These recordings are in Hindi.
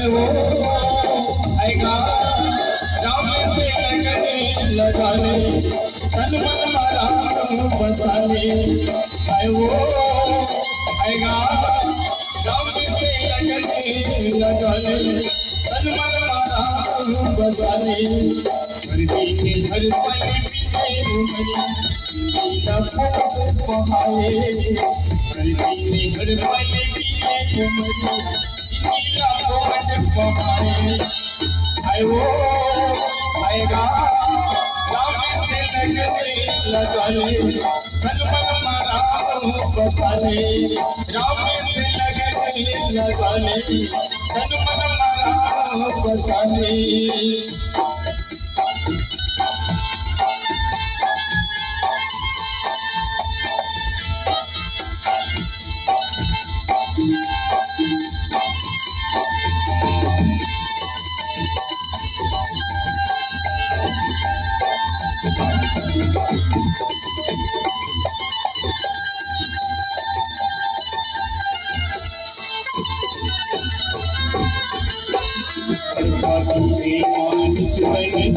है वो आएगा राम से लगन लगाने तन मन मारा बसाने है वो आएगा राम से लगन लगाने तन मन मारा बसाने धरती के हर पल पहाए धरती में हर पल पहाए है वो आएगा राम से लगन लगाने तन मन मारा बसाने राम से लगन लगाने तन मन मारा बसाने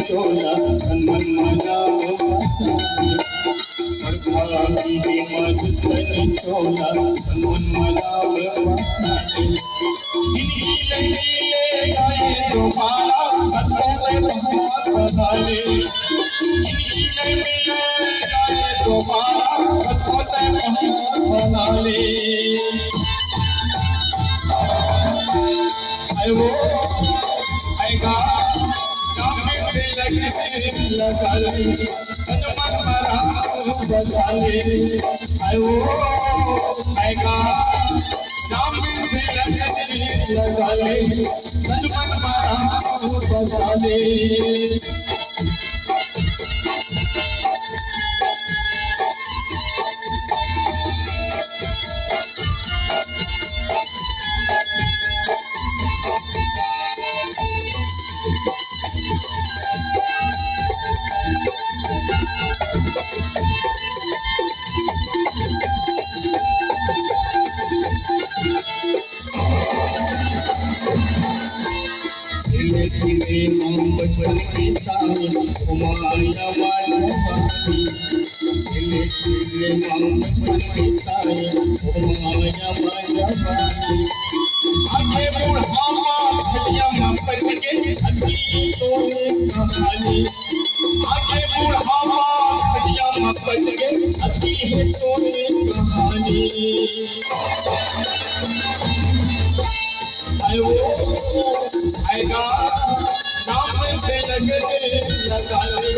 चोला मन मना चोला मन मना दोबारा बना ले वो आएगा राम से लगन लगाने तन मन मारा बसाने वो आएगा राम से लगन लगाने तन मन मारा बसाने बचपन की ताई माया माया बचपन की ताई माया माया आगे बुढ़ापा खटिया बच के हड्डी तोड़े कहानी आगे बुढ़ापा खटिया बच के हड्डी है तोड़े कहानी आएगा राम से लगन लगाने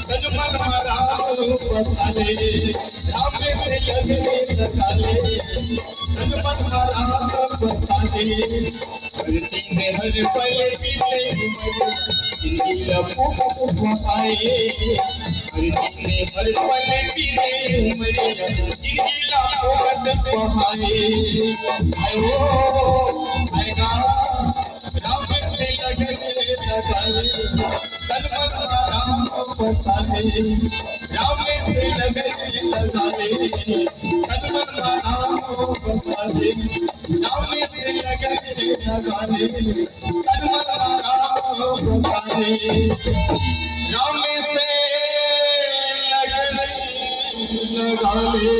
तन मन मारा बसाने राम से लगन लगाने तन मन मारा बसाने धरती में हर पल पीले जिंदगी पहाए धरती में हर पल पीले जिंदगी पहाए आएगा राम से लगन लगाने तन मन मारा बसाने राम से लगन लगाने तन मन मारा बसाने राम से लगन लगाने तन मन मारा बसाने राम से लगन लगाने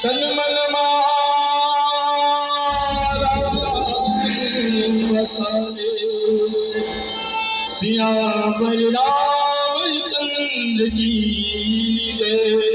तन मन मारा सियावर रामचंद्र की जय।